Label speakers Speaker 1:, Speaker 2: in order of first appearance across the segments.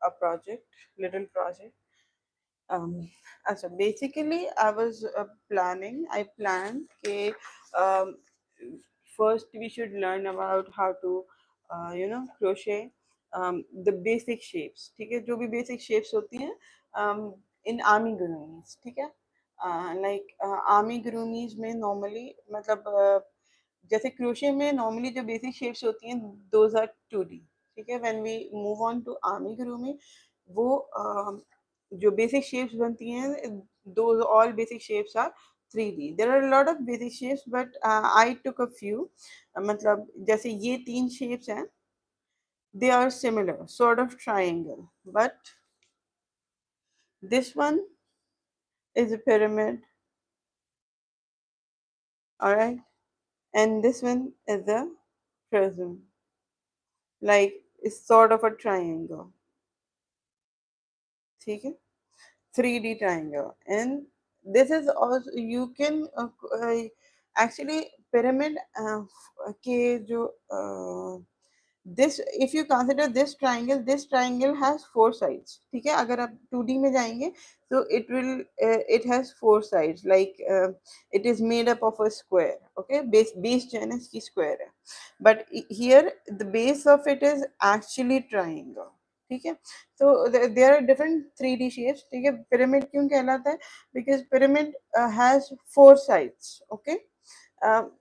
Speaker 1: a project, little project. So basically, I was I planned that first we should learn about how to, crochet the basic shapes. ठीक है, जो भी basic shapes होती हैं in amigurumis, ठीक है. Like amigurumis में normally मतलब जैसे क्रोशे में नॉर्मली जो बेसिक शेप्स होती हैं दोज आर 2D. ठीक है, when we move on to amigurumi वो जो बेसिक शेप्स बनती हैं those all basic shapes are 3D. There are a lot of basic shapes but I took a few. मतलब जैसे ये तीन shapes हैं, they are similar sort of triangle, but this one is a pyramid, all right, and this one is a prism, like it's sort of a triangle. ठीक है, 3D triangle. And this is also you can actually pyramid के जो this if you consider this triangle has four sides. ठीक है, अगर आप 2D में जाएंगे so it has four sides, like it is made up of a square. Okay, base जो है ना इसकी square है, but here the base of it is actually triangle. ठीक है, so there are different 3D shapes. ठीक है, pyramid क्यों कहलाता है? Because pyramid has four sides. Okay,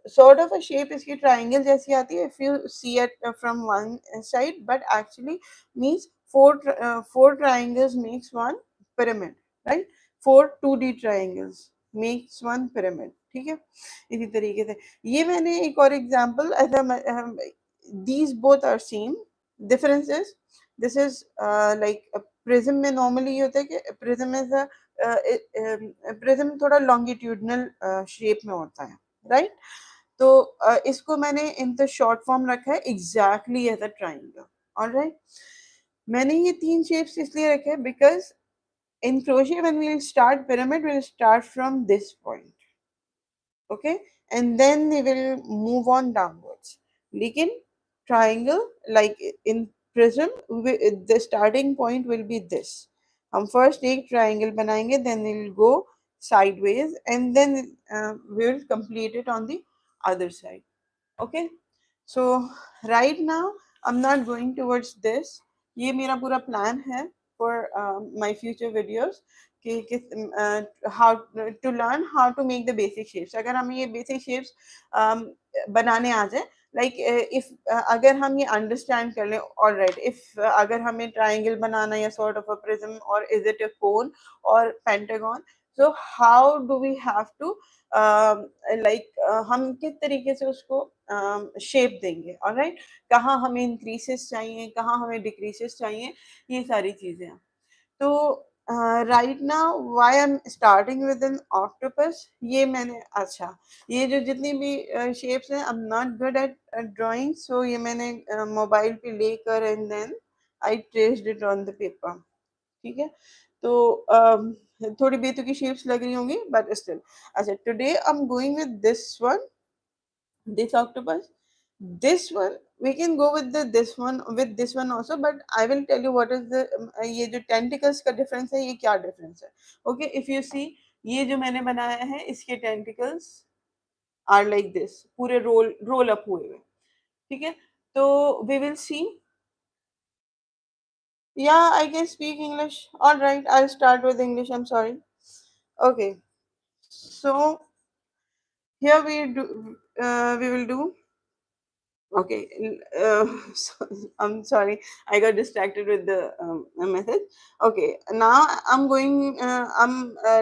Speaker 1: sort of a shape इसकी triangle जैसी आती है if you see it from one side, but actually means four triangles makes one pyramid, right? Four 2D triangles makes one pyramid. ठीक है, इसी तरीके से ये मैंने एक और एग्जांपल ऐसा these both are same. Difference is this is like a prism में normally ये होता है कि prism is a prism थोड़ा longitudinal shape में होता है, right? तो इसको मैंने इन द शॉर्ट फॉर्म रखा है exactly as a triangle. Alright, मैंने ये तीन शेप्स इसलिए रखे because in crochet when we'll start pyramid we'll start from this point, okay, and then we will move on downwards. लेकिन triangle like in prism the starting point will be this. हम first एक triangle बनाएंगे, then we'll go sideways and then we will complete it on the other side. Okay, so right now I'm not going towards this. ये मेरा पूरा plan है for my future videos कि how to learn how to make the basic shapes. अगर हमें ये basic shapes बनाने आ जाए, like if अगर हम ये understand कर लें, all right, if अगर हमें triangle बनाना या sort of a prism or is it a cone or pentagon, so how do we have to like हम किस तरीके से उसको शेप देंगे, ऑलराइट, कहाँ हमें इंक्रीसेस चाहिए, कहाँ हमें डिक्रीसेस चाहिए, ये सारी चीजें हैं. तो right now why I am starting with an octopus, ये मैंने अच्छा ये जो जितनी भी शेप्स हैं I am not good at drawing, so ये मैंने मोबाइल पे लेकर and then I traced it on the paper. ठीक है, तो थोड़ी बेतुकी शेप्स लग रही होंगी बट स्टिल. अच्छा, today I am going with this one, this octopus. This one we can go with this one also, but I will tell you what is the ये जो tentacles का difference है, ये क्या difference है. Okay, if you see ये जो मैंने बनाया है इसके tentacles are like this, पूरे roll up हुए हुए. ठीक है, तो we will see. Yeah, I can speak English. All right, I'll start with English. I'm sorry. Okay, so here we will do. Okay, so, I'm sorry, I got distracted with the message. Okay, now I'm going.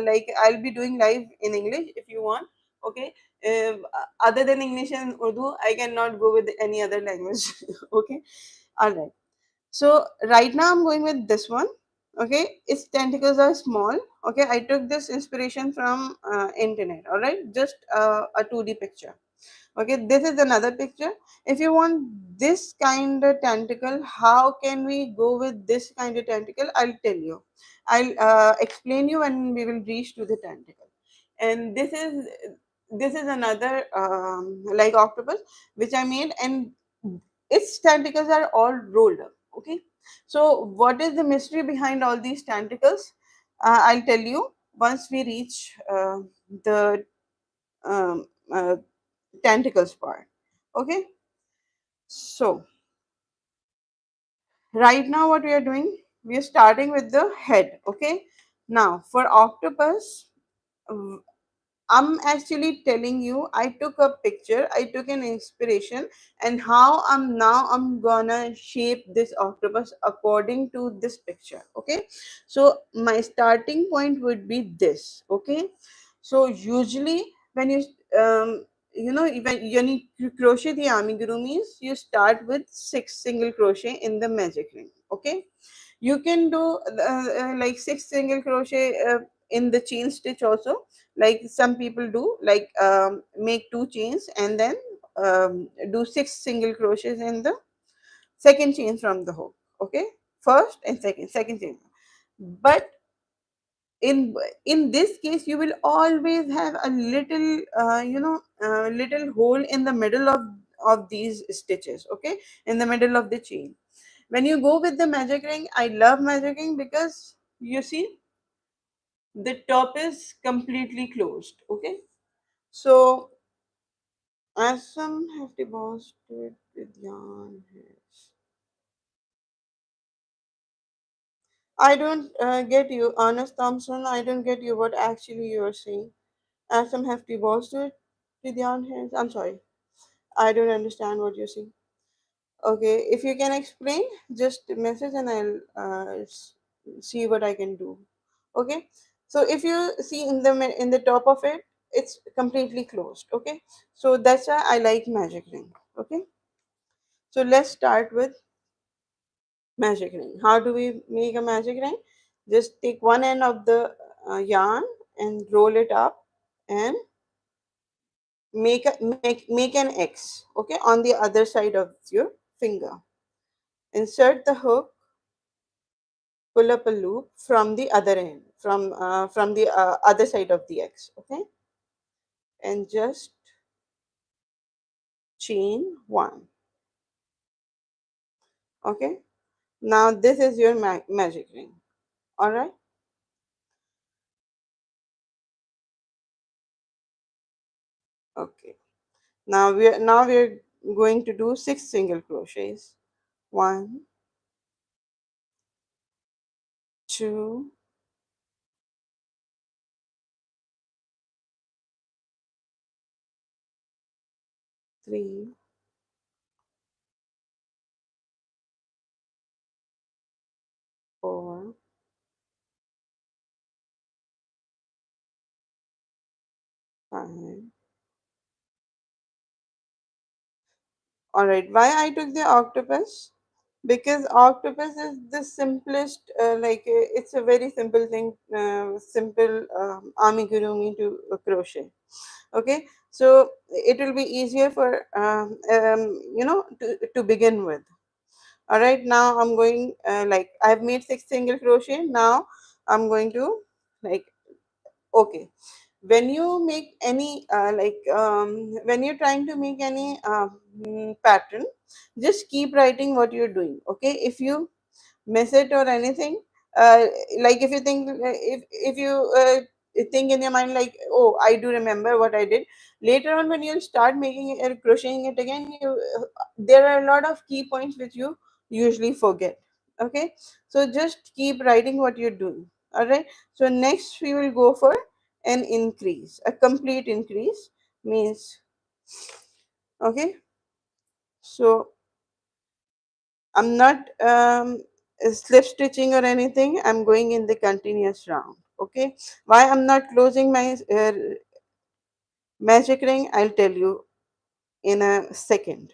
Speaker 1: Like I'll be doing live in English if you want. Okay, other than English and Urdu, I cannot go with any other language. Okay, all right. So right now I'm going with this one. Okay, its tentacles are small. Okay, I took this inspiration from internet. All right, just a 2D picture. Okay, this is another picture. If you want this kind of tentacle, how can we go with this kind of tentacle? I'll tell you. I'll explain you when we will reach to the tentacle. And this is another like octopus which I made, and its tentacles are all rolled up. Okay, So what is the mystery behind all these tentacles? I'll tell you once we reach the um, uh, tentacles part. Okay, so right now what we are doing, we are starting with the head. Okay, now for octopus, I'm actually telling you, I took a picture, I took an inspiration, and how I'm gonna shape this octopus according to this picture. Okay, so my starting point would be this. Okay, so usually when when you need to crochet the amigurumis, you start with 6 single crochet in the magic ring. Okay, you can do like 6 single crochet in the chain stitch also, like some people do, like make 2 chains and then do 6 single crochets in the second chain from the hook. Okay, first and second chain. But in in this case you will always have a little little hole in the middle of these stitches. Okay, in the middle of the chain. When you go with the magic ring, I love magic ring because you see the top is completely closed. Okay, so as some have demonstrated with yarn hairs. I don't get you, Honest Thompson. I don't get you what actually you are saying. As some have demonstrated with yarn hairs. I'm sorry. I don't understand what you're saying. Okay, if you can explain, just message and I'll see what I can do. Okay, so if you see in the top of it, it's completely closed. Okay, so that's why I like magic ring. Okay, so let's start with magic ring. How do we make a magic ring? Just take one end of the yarn and roll it up and make an X. Okay, on the other side of your finger. Insert the hook, pull up a loop from the other end, from the other side of the X. Okay, and just chain one. Okay, now this is your magic ring. All right. Okay. Now we're going to do 6 single crochets. One, two, three, four, five. All right. Why I took the octopus? Because octopus is the simplest. It's a very simple thing. Simple amigurumi to crochet. Okay, so it will be easier for to begin with. All right, now I'm going I've made 6 single crochet. Now I'm going to like okay, when you make any when you're trying to make any pattern, just keep writing what you're doing. Okay, if you miss it or anything, uh, like if you think if you think in your mind like, oh, I do remember what I did, later on when you'll start making it crocheting it again, you there are a lot of key points which you usually forget. Okay, so just keep writing what you're doing. All right, so next we will go for an increase. A complete increase means, okay, so I'm not slip stitching or anything. I'm going in the continuous round. Okay. Why I'm not closing my magic ring? I'll tell you in a second.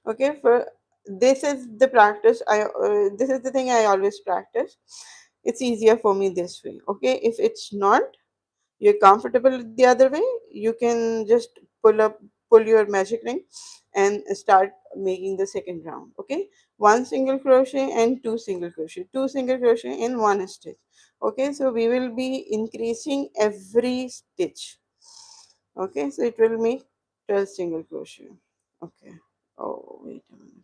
Speaker 1: Okay. For this is the practice. This is the thing I always practice. It's easier for me this way. Okay. If it's not, you're comfortable the other way, you can just pull your magic ring and start making the second round. Okay, 1 single crochet and 2 single crochet, 2 single crochet in one stitch. Okay, so we will be increasing every stitch. Okay, so it will make 12 single crochet. Okay, oh wait a minute.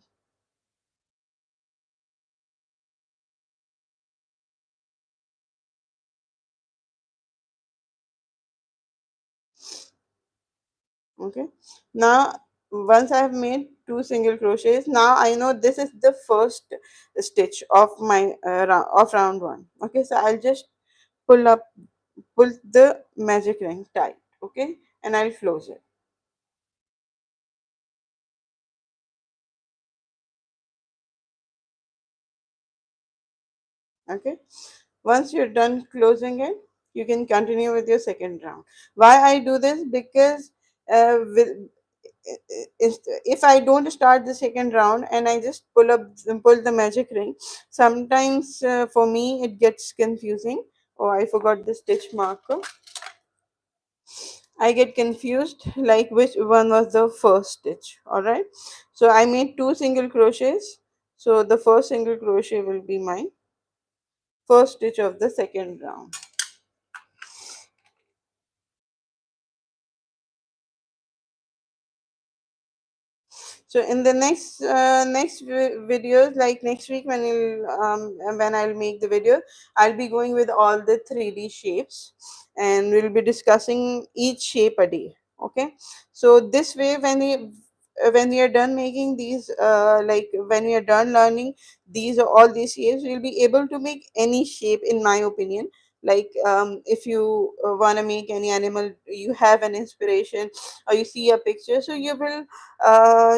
Speaker 1: Okay, now once I have made two single crochets, now I know this is the first stitch of my of round one. Okay, so I'll just pull up pull the magic ring tight. Okay, and I'll close it. Okay, once you're done closing it, you can continue with your second round. Why I do this? Because with if I don't start the second round and I just pull the magic ring, sometimes for me it gets confusing. Oh, I forgot the stitch marker. I get confused like which one was the first stitch. All right, so I made two single crochets. So the first single crochet will be my first stitch of the second round. So in the next videos, like next week when I'll make the video, I'll be going with all the 3D shapes, and we'll be discussing each shape a day. Okay, so this way when we are done making these like when we are done learning these all these shapes, we'll be able to make any shape, in my opinion. Like if you want to make any animal, you have an inspiration or you see a picture, so you will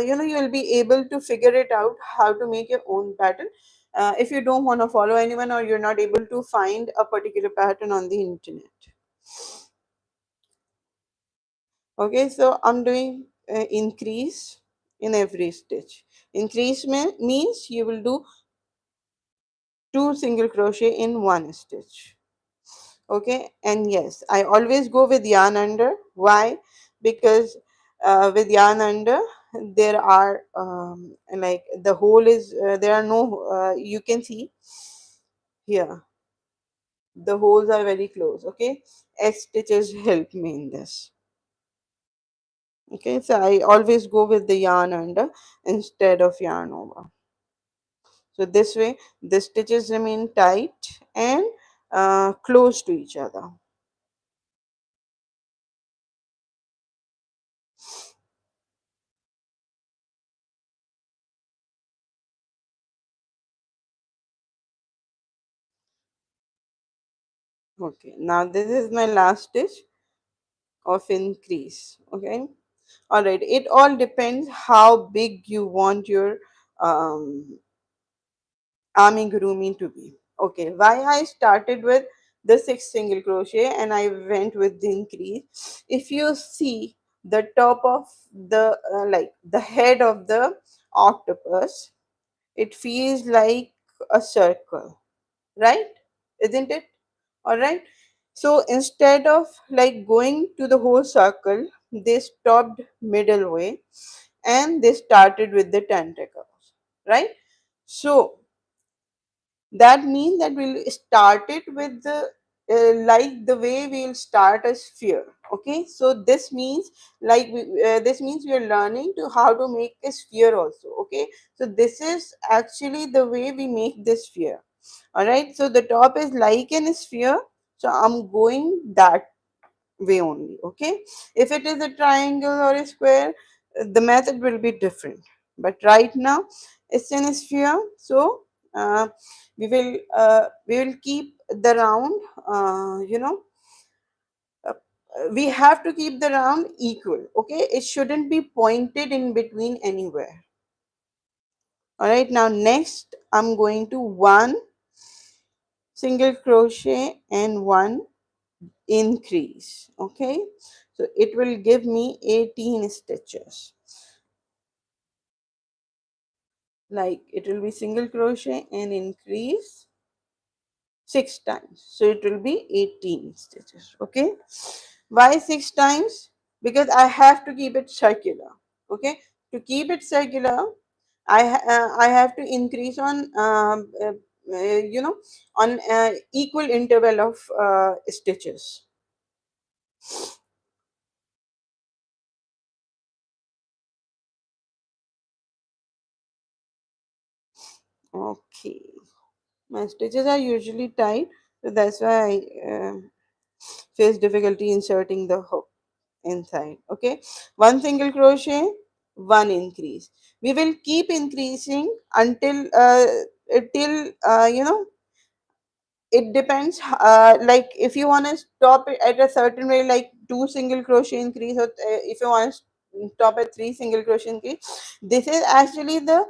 Speaker 1: you will be able to figure it out how to make your own pattern. If you don't want to follow anyone or you're not able to find a particular pattern on the internet. Okay, so I'm doing increase in every stitch. Increase means you will do two single crochet in one stitch. Okay, and yes, I always go with yarn under. Why? Because with yarn under there are like the hole is there are no you can see here the holes are very close. Okay, X stitches help me in this. Okay, so I always go with the yarn under instead of yarn over. So this way the stitches remain tight and close to each other. Okay, now this is my last stitch of increase. Okay, all right, it all depends how big you want your um, amigurumi to be. Okay, why I started with the six single crochet and I went with the increase. If you see the top of the like the head of the octopus, it feels like a circle, right? Isn't it? All right, so instead of like going to the whole circle, they stopped middle way and they started with the tentacles, right? So that means that we'll start it with the like the way we'll start a sphere. Okay, so this means this means we are learning to how to make a sphere also. Okay, so this is actually the way we make this sphere. All right, so the top is like an sphere, so I'm going that way only. Okay, if it is a triangle or a square, the method will be different, but right now it's in a sphere. So uh, we will keep the round uh, we have to keep the round equal. Okay, it shouldn't be pointed in between anywhere. All right, now next I'm going to one single crochet and one increase. Okay, so it will give me 18 stitches. Like it will be single crochet and increase six times, so it will be 18 stitches. Okay, why six times? Because I have to keep it circular. Okay, to keep it circular, I have to increase on on equal interval of stitches. Okay, my stitches are usually tight, so that's why I face difficulty inserting the hook. inside. Okay, one single crochet, one increase. We will keep increasing until till it depends, like if you want to stop it at a certain way, like two single crochet increase, or if you want to stop at three single crochet increase, this is actually the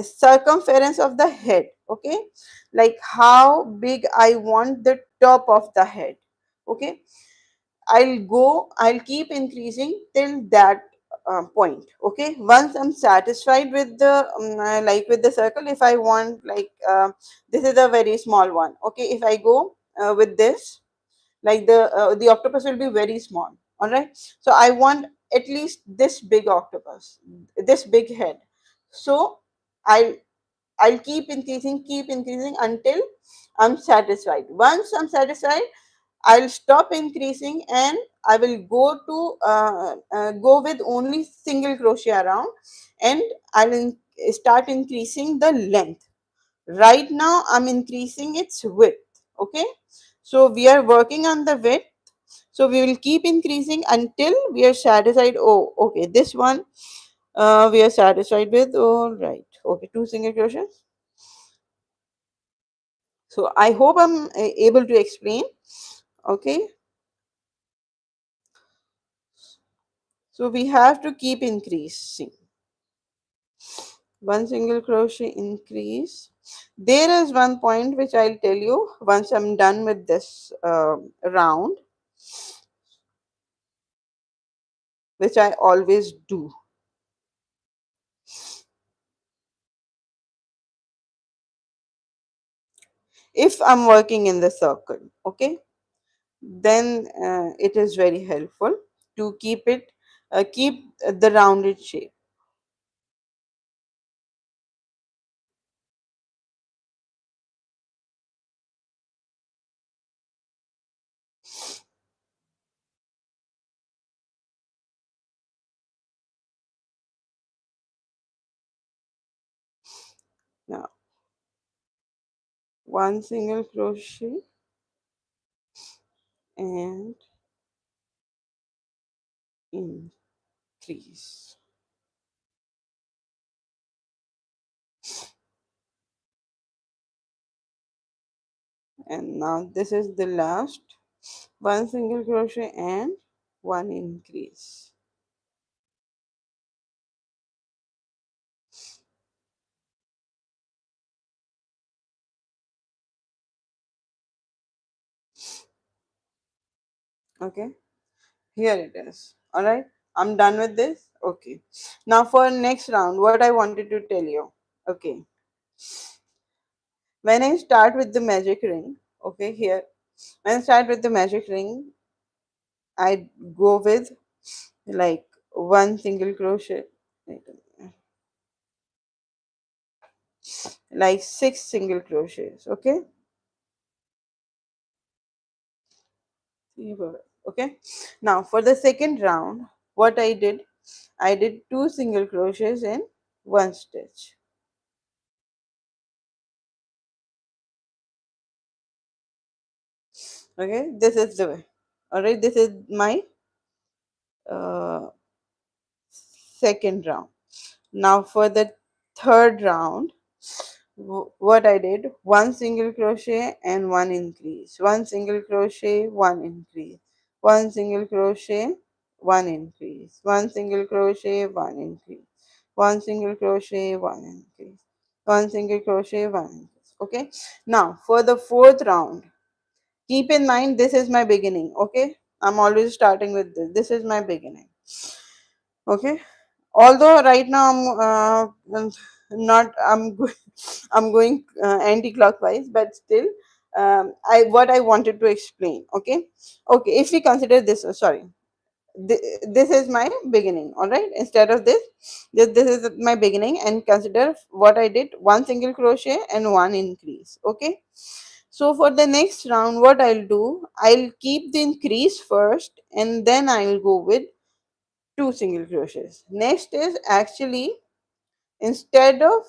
Speaker 1: circumference of the head. Okay, like how big I want the top of the head. Okay, I'll keep increasing till that point. Okay, once I'm satisfied with the like with the circle, if I want like this is a very small one. Okay, if I go with this, like the octopus will be very small. All right, so I want at least this big octopus, this big head. So I'll I'll keep increasing until I'm satisfied. Once I'm satisfied, I'll stop increasing and I will go with only single crochet around, and start increasing the length. Right now I'm increasing its width. Okay, so we are working on the width. So we will keep increasing until we are satisfied. Oh, okay, this one we are satisfied with. All right. Okay, two single crochets. So I hope I'm able to explain. Okay, so we have to keep increasing. One single crochet increase. There is one point which I'll tell you once I'm done with this round, which I always do. If I'm working in the circle, okay, then it is very helpful to keep the rounded shape. Now, one single crochet and increase. And now this is the last, one single crochet and one increase. Okay, here it is. All right, I'm done with this. Okay, now for next round, what I wanted to tell you. Okay, when I start with the magic ring, okay, here, when I start with the magic ring, I go with like one single crochet, like six single crochets. Okay, okay. Now for the second round, what I did two single crochets in one stitch. Okay, this is the way. All right, this is my uh, second round. Now for the third round, what I did, one single crochet and one increase, one single crochet, one increase, one single crochet, one increase, one single crochet, one increase, one single crochet, one increase, one single crochet, one increase. Okay, now for the fourth round, keep in mind this is my beginning. Okay, I'm always starting with this is my beginning. Okay, although right now not I'm I'm going anti-clockwise, but still I what I wanted to explain. Okay, okay, if we consider this, sorry, this is my beginning. All right, instead of this is my beginning, and consider what I did, one single crochet and one increase. Okay, so for the next round, what I'll do, I'll keep the increase first and then I'll go with two single crochets. Next is actually, instead of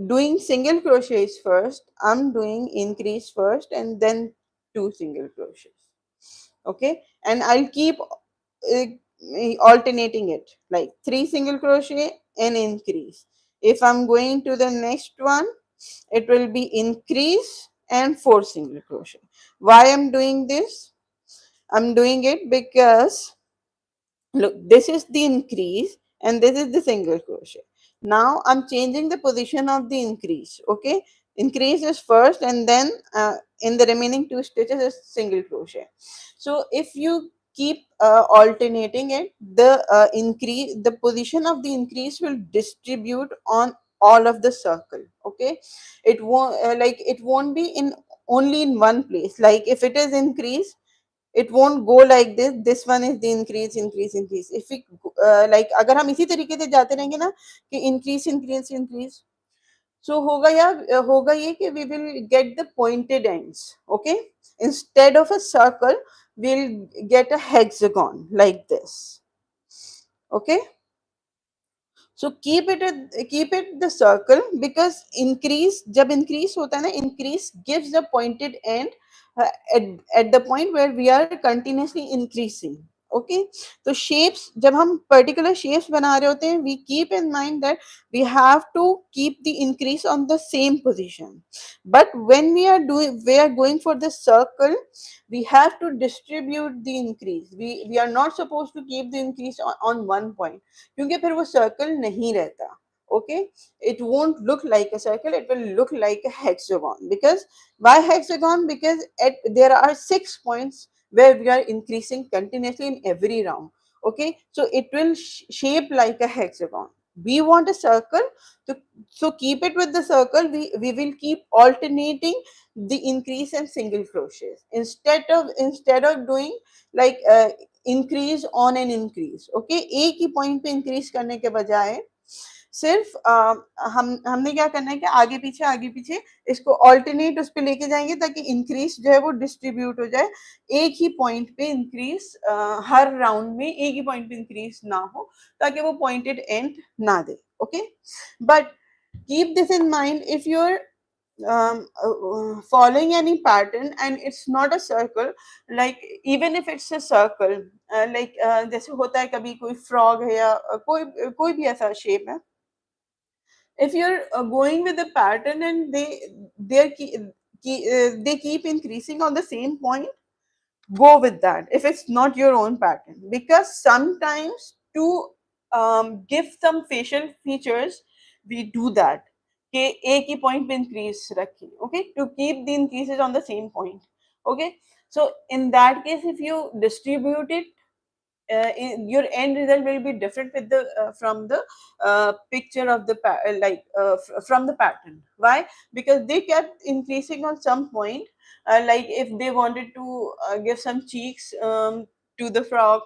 Speaker 1: doing single crochets first, I'm doing increase first and then two single crochets. Okay, and I'll keep alternating it, like 3 single crochet and increase. If I'm going to the next one, it will be increase and 4 single crochet. Why I'm doing this? I'm doing it because look, this is the increase and this is the single crochet. Now I'm changing the position of the increase. Okay, increase is first, and then in the remaining 2 stitches is single crochet. So if you keep alternating it, the position of the increase will distribute on all of the circle. Okay, it won't it won't be in only in one place. Like if it is increase, it won't go like this one is the increase increase increase. If we like अगर हम इसी तरीके से जाते रहेंगे ना कि increase increase increase, so होगा ये कि we will get the pointed ends. Okay, instead of a circle we'll get a hexagon like this. Okay, so keep it the circle, because increase जब increase होता है ना, increase gives the pointed end uh, at, at the point where we are continuously increasing. Okay, तो shapes जब हम particular shapes बना रहे होते हैं, we keep in mind that we have to keep the increase on the same position. But when we are going for the circle, we have to distribute the increase. We are not supposed to keep the increase on one point, क्योंकि फिर वो circle नहीं रहता. Okay, it won't look like a circle, it will look like a hexagon. Because why hexagon? Because there are 6 points where we are increasing continuously in every round. Okay, so it will shape like a hexagon. We want a circle, to, so keep it with the circle. We will keep alternating the increase and single crochets, instead of doing like increase on an increase. Okay, एक ही point पे increase करने के बजाय सिर्फ हमने क्या करना है कि आगे पीछे इसको ऑल्टरनेट उस पे लेके जाएंगे, ताकि इंक्रीज जो है वो डिस्ट्रीब्यूट हो जाए. एक ही पॉइंट पे इंक्रीज हर राउंड में एक ही पॉइंट पे इंक्रीज ना हो, ताकि वो पॉइंटेड एंड ना दे. Okay, but keep this in mind. If you're following any pattern and it's not a circle, like even if it's a circle, जैसे होता है कभी कोई frog है या कोई भी ऐसा shape है. If you're going with the pattern and they keep increasing on the same point, go with that if it's not your own pattern. Because sometimes to give some facial features, we do that कि एक ही point पे increase रखी. Okay, to keep the increases on the same point. Okay, so in that case, if you distribute it, your end result will be different with the from the picture of the from the pattern. Why? Because they kept increasing on some point. Like if they wanted to give some cheeks to the frog,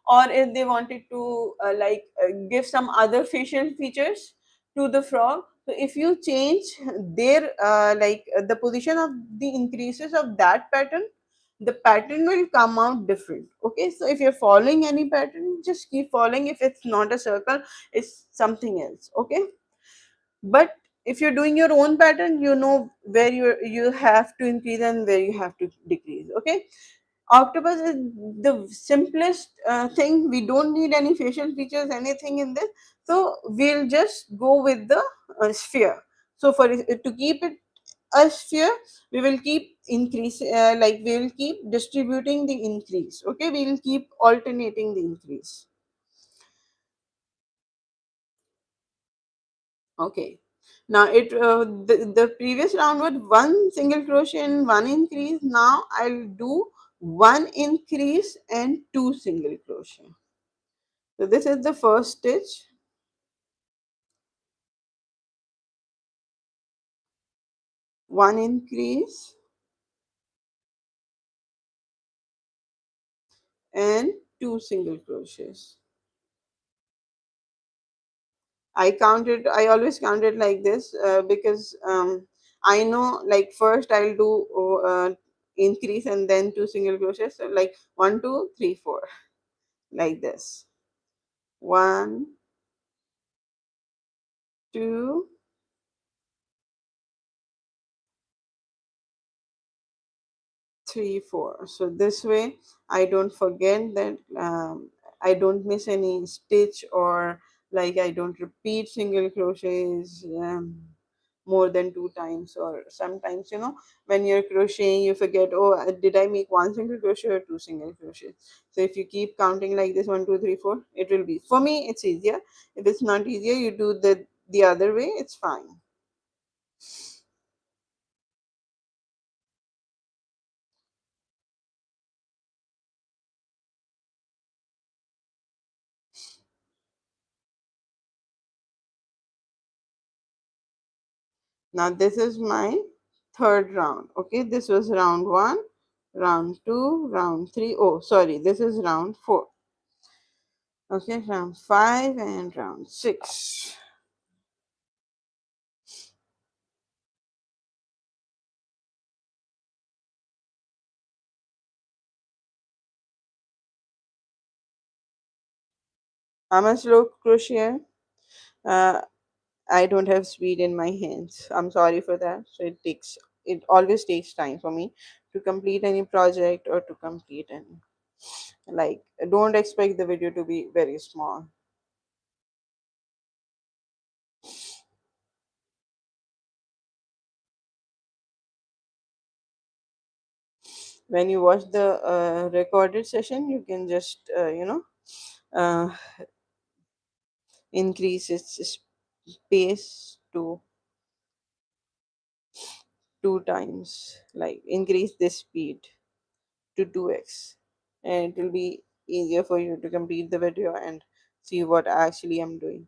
Speaker 1: or if they wanted to give some other facial features to the frog. So if you change their the position of the increases of that pattern, the pattern will come out different. Okay, so if you're following any pattern, just keep following. If it's not a circle, it's something else. Okay, but if you're doing your own pattern, you know where you have to increase and where you have to decrease. Okay, octopus is the simplest thing. We don't need any facial features, anything in this. So we'll just go with the sphere. So for to keep it a sphere, we will keep increase we will keep distributing the increase. Okay, we will keep alternating the increase. Okay, now the previous round was 1 single crochet and 1 increase. Now I'll do 1 increase and 2 single crochet. So this is the first stitch, 1 increase and 2 single crochets. I always count it like this because I know, like first I'll do increase and then 2 single crochets. So like 1, 2, 3, 4, like this. 1, 2, 3 4. So this way I don't forget that, I don't miss any stitch, or like I don't repeat single crochets more than 2 times. Or sometimes, when you're crocheting you forget, oh, did I make one single crochet or two single crochets. So if you keep counting like this, 1 2 3 4, it will be, for me it's easier. If it's not easier, you do the other way, it's fine. Now this is my third round. Okay, this was round one, round two, round three. Oh, sorry, this is round four. Okay, round five and round six. I'm a slow crocheter. Uh, I don't have speed in my hands. I'm sorry for that. So it always takes time for me to complete any project or to complete any, like, don't expect the video to be very small. When you watch the recorded session, you can just uh, increase its space to 2 times, like increase this speed to 2x, and it will be easier for you to complete the video and see what actually I'm doing.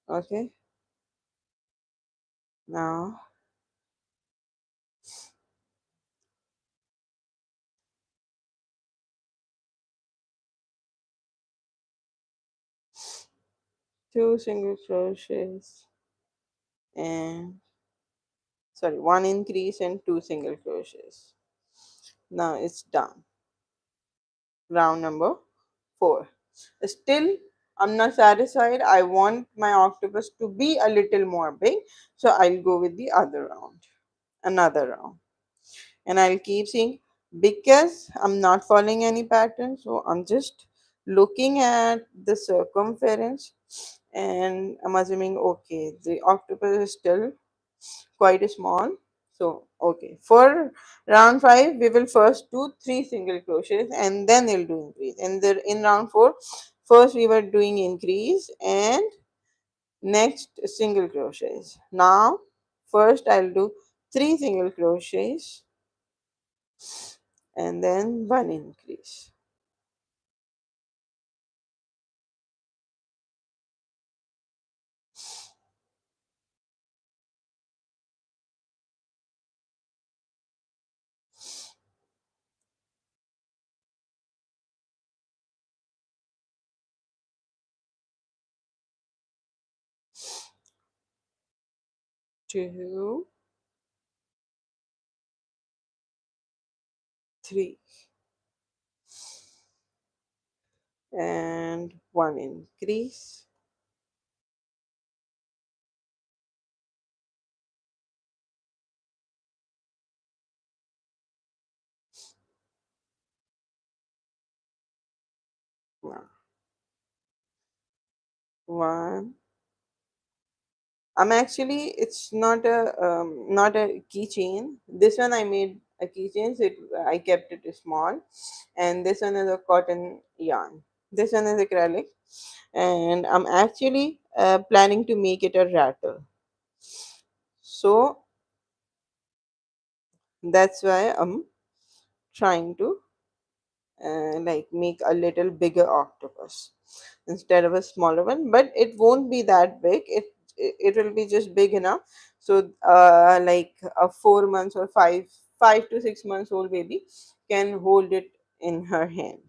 Speaker 1: Okay, now two single crochets, and sorry, one increase and two single crochets. Now it's done. Round number four. Still, I'm not satisfied. I want my octopus to be a little more big, so I'll go with the other round, another round, and I'll keep seeing, because I'm not following any pattern. So I'm just looking at the circumference, and I'm assuming, okay, the octopus is still quite small. So okay, for round five we will first do three single crochets and then we'll do increase. And then in round four, first we were doing increase and next single crochets. Now first I'll do three single crochets and then one increase. 2 3 and one increase. Now, one. I'm actually, it's not a keychain. This one I made a keychain, so I kept it small, and this one is a cotton yarn. This one is acrylic, and I'm actually planning to make it a rattle. So that's why I'm trying to like make a little bigger octopus instead of a smaller one, but it won't be that big. It will be just big enough, so like a 4 months or five to 6 months old baby can hold it in her hand.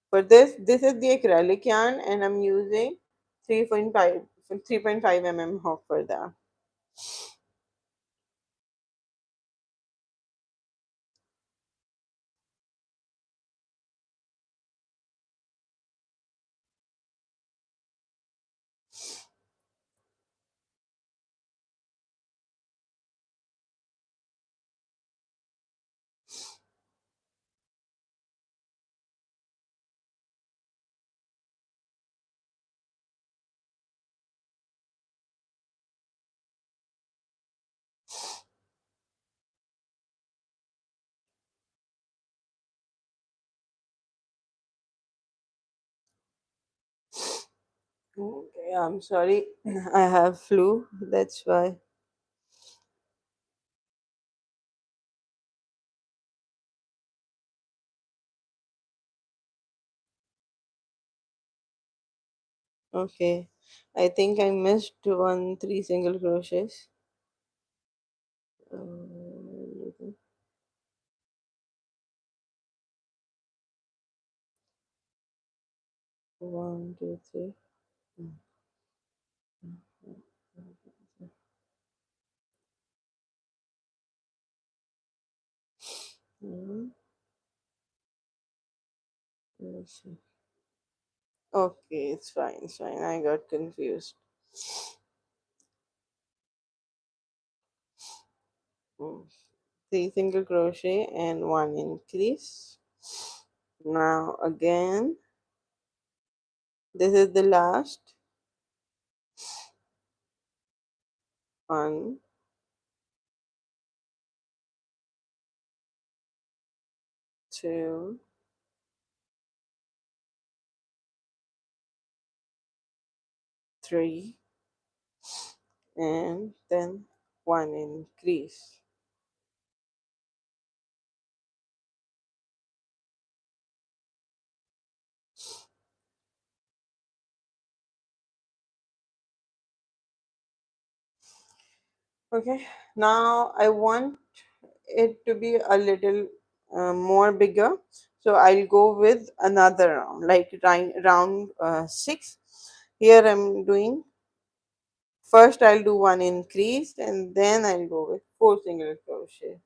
Speaker 1: For this is the acrylic yarn, and I'm using 3.5 3.5 hook for that. Okay, I'm sorry. I have flu. That's why. Okay. I think I missed one three single crochets. Uh, One, two, three. Mhm. Let's see. Okay, it's fine. It's fine. I got confused. Mm. Three single crochet and one increase. Now again, this is the last one, two, three, and then one increase. Okay, now I want it to be a little more bigger, so I'll go with another round, like round 6. Here I'm doing first, I'll do one increase and then I'll go with four single crochet.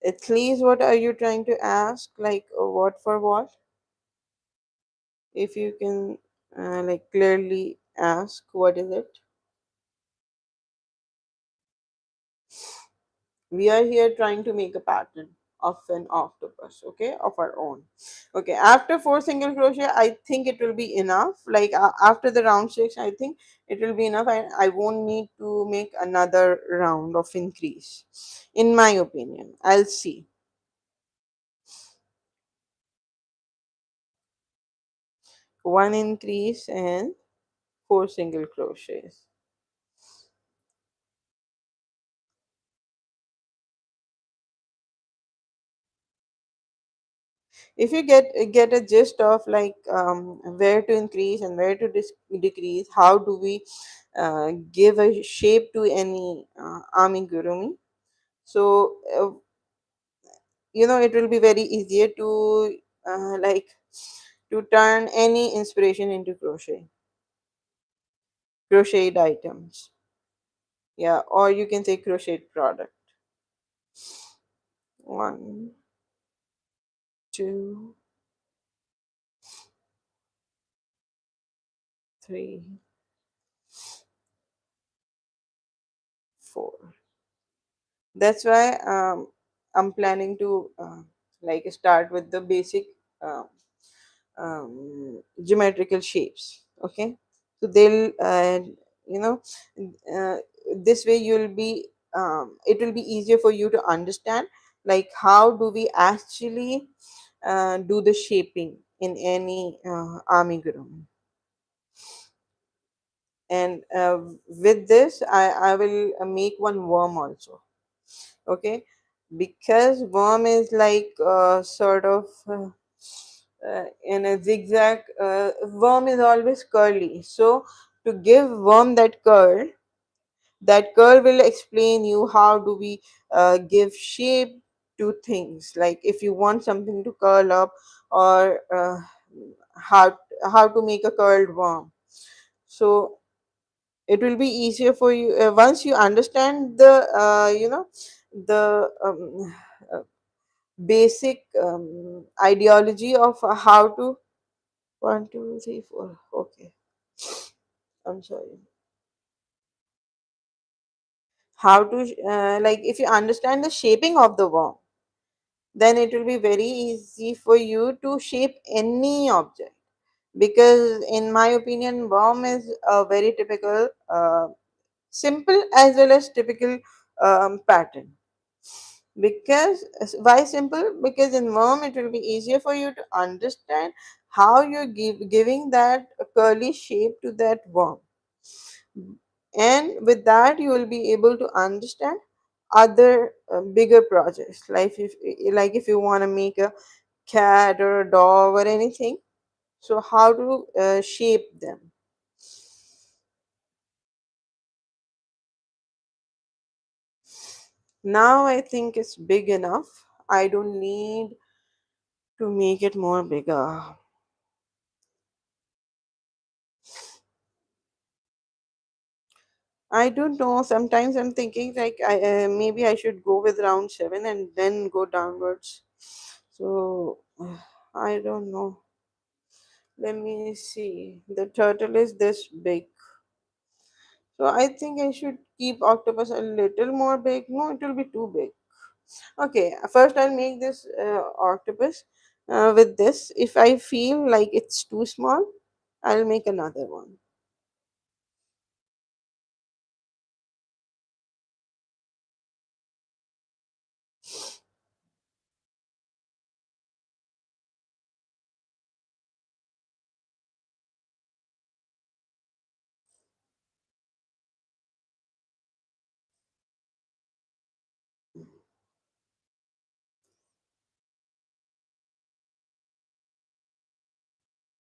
Speaker 1: At least, what are you trying to ask? Like, what for what? If you can, like, clearly ask, what is it? We are here trying to make a pattern of an octopus, okay, of our own. Okay, after four single crochet, I think it will be enough. Like, after the round 6, I think it will be enough. I won't need to make another round of increase, in my opinion. I'll see. One increase and four single crochets. If you get a gist of, like, where to increase and where to decrease, how do we give a shape to any amigurumi, so it will be very easier to like, to turn any inspiration into crocheted items. Yeah, or you can say crocheted product. One, two, three, four. That's why I'm planning to like, start with the basic geometrical shapes. Okay, so they'll you know uh, this way you'll be it will be easier for you to understand, like, how do we actually do the shaping in any amigurumi. And with this, I will make one worm also. Okay, because worm is like sort of in a zigzag. Worm is always curly, so to give worm that curl will explain you how do we give shape to things, like if you want something to curl up, or how how to make a curled worm. So it will be easier for you once you understand the the uh, basic ideology of how to. One, two, three, four. Okay, I'm sorry. How to like, if you understand the shaping of the worm, then it will be very easy for you to shape any object. Because in my opinion, worm is a very typical, simple as well as typical pattern. Because why simple? Because in worm it will be easier for you to understand how you're giving that curly shape to that worm, and with that you will be able to understand other bigger projects, like if you want to make a cat or a dog or anything, so how to shape them. Now I think it's big enough. I don't need to make it more bigger. I don't know. Sometimes I'm thinking like maybe I should go with round 7 and then go downwards. So I don't know. Let me see. The turtle is this big. So I think I should keep octopus a little more big. No, it will be too big. Okay, first I'll make this octopus with this. If I feel like it's too small, I'll make another one.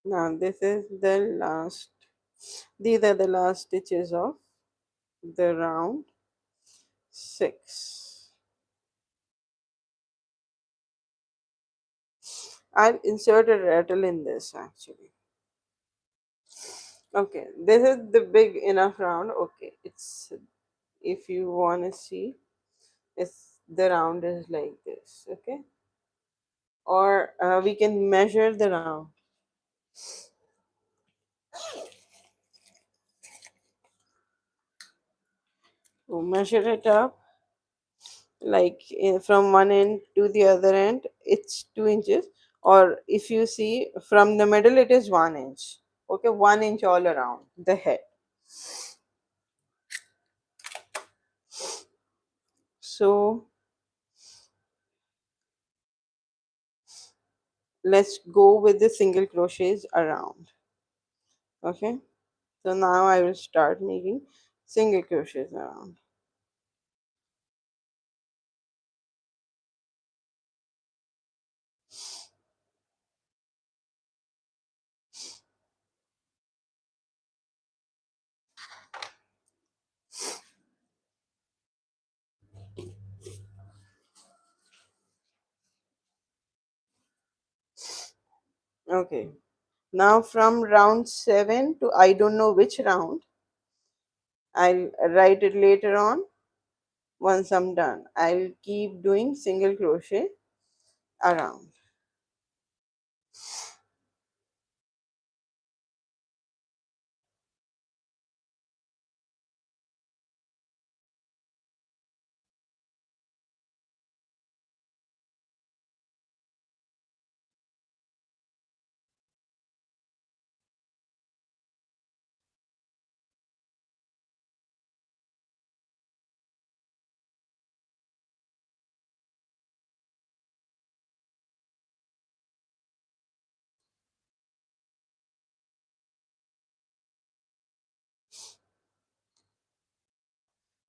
Speaker 1: Now this is the last. These are the last stitches of the round 6. I'll insert a rattle in this actually. Okay, this is the big enough round. Okay, it's, if you want to see, it's the round is like this. Okay, or we can measure the round. So measure it up like from one end to the other end, it's 2 inches. Or if you see from the middle, it is 1 inch. Okay, 1 inch all around the head. So let's go with the single crochets around. Okay, so now I will start making single crochets around. Okay, now from round 7 to I don't know which round, I'll write it later on. Once I'm done, I'll keep doing single crochet around.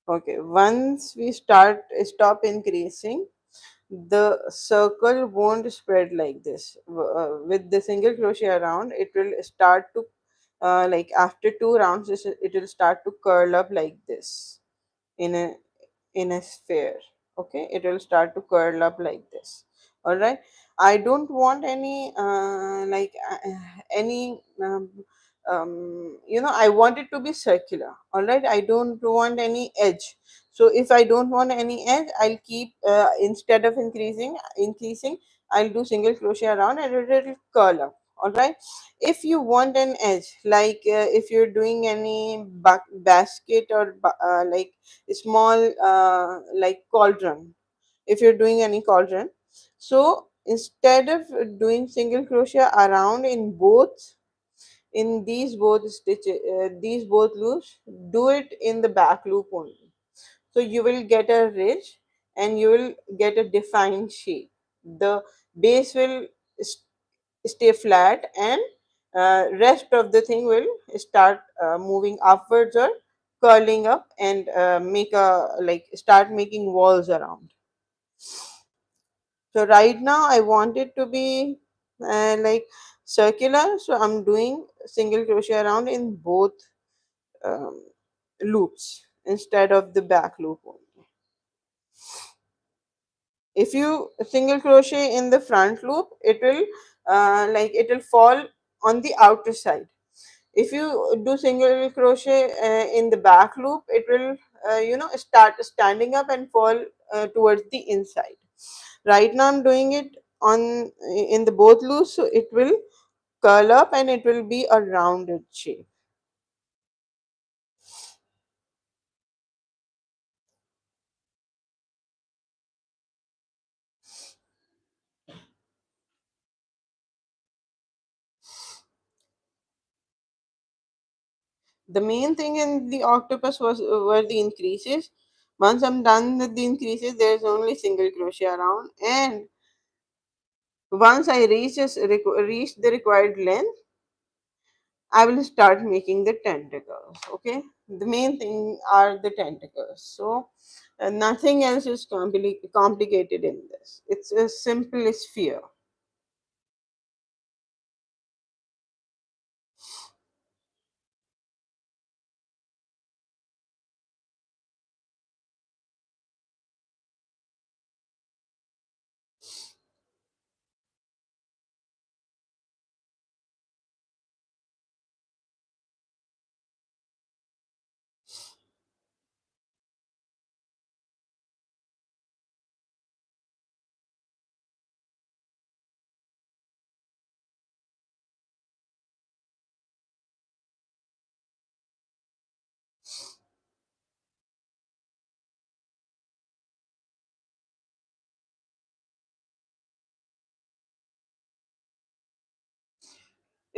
Speaker 1: Okay, once we stop increasing, the circle won't spread like this. With the single crochet around, it will start to like after 2 rounds, it will start to curl up like this in a sphere. Okay, it will start to curl up like this. All right, I don't want any any I want it to be circular. All right, I don't want any edge. So if I don't want any edge, I'll keep instead of increasing, I'll do single crochet around and it will curl up. All right, if you want an edge, like if you're doing any basket or like small like cauldron, if you're doing any cauldron, so instead of doing single crochet around in these both stitches, these both loops, do it in the back loop only. So you will get a ridge, and you will get a defined shape. The base will stay flat, and rest of the thing will start moving upwards or curling up, and make a like start making walls around. So right now I want it to be like circular, so I'm doing single crochet around in both um, loops instead of the back loop only. If you single crochet in the front loop, it will it will fall on the outer side. If you do single crochet in the back loop, it will start standing up and fall towards the inside. Right now I'm doing it on in the both loops, so it will curl up and it will be a rounded shape. The main thing in the octopus was were the increases. Once I'm done with the increases, there's only single crochet around, and once I reach the required length, I will start making the tentacles. Okay, the main thing are the tentacles. So nothing else is complicated in this. It's a simple sphere.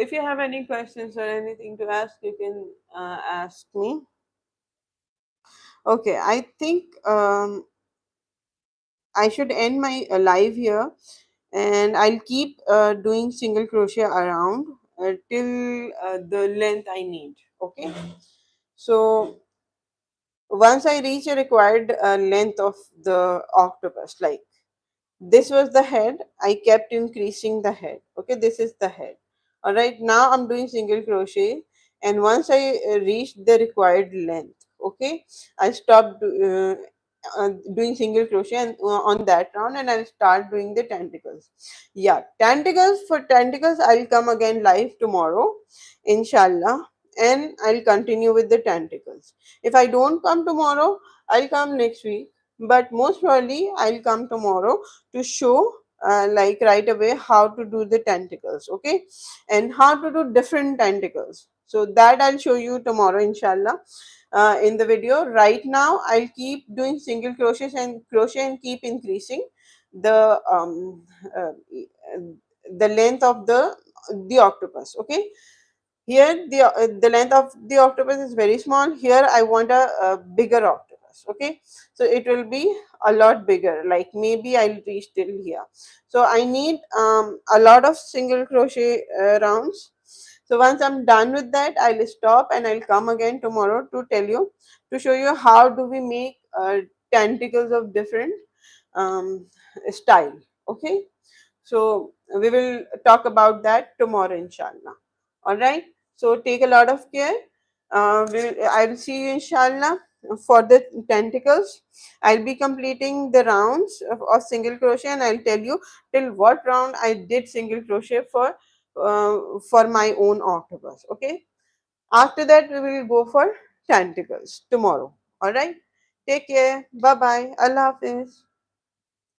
Speaker 1: If you have any questions or anything to ask, you can ask me. Okay, I think I should end my live here, and I'll keep doing single crochet around till the length I need. Okay, so once I reach a required length of the octopus, like this was the head, I kept increasing the head. Okay, this is the head. All right, now I'm doing single crochet, and once I reach the required length, okay, I stopped doing single crochet and, on that round, and I'll start doing the tentacles. Yeah, tentacles, for tentacles I'll come again live tomorrow, inshallah, and I'll continue with the tentacles. If I don't come tomorrow, I'll come next week, but most probably I'll come tomorrow to show right away how to do the tentacles, okay, and how to do different tentacles. So that I'll show you tomorrow, inshallah, in the video. Right now I'll keep doing single crochet and keep increasing the the length of the octopus. Okay, here the length of the octopus is very small. Here I want a bigger octopus. Okay, so it will be a lot bigger, like maybe I'll reach till here. So I need a lot of single crochet rounds. So once I'm done with that, I'll stop and I'll come again tomorrow to tell you, to show you how do we make tentacles of different um, style. Okay, so we will talk about that tomorrow, inshallah. All right. So take a lot of care. I will see you, inshallah, for the tentacles. I'll be completing the rounds of single crochet, and I'll tell you till what round I did single crochet for my own octopus. Okay. After that, we will go for tentacles tomorrow. All right. Take care. Bye bye. Allah Hafiz.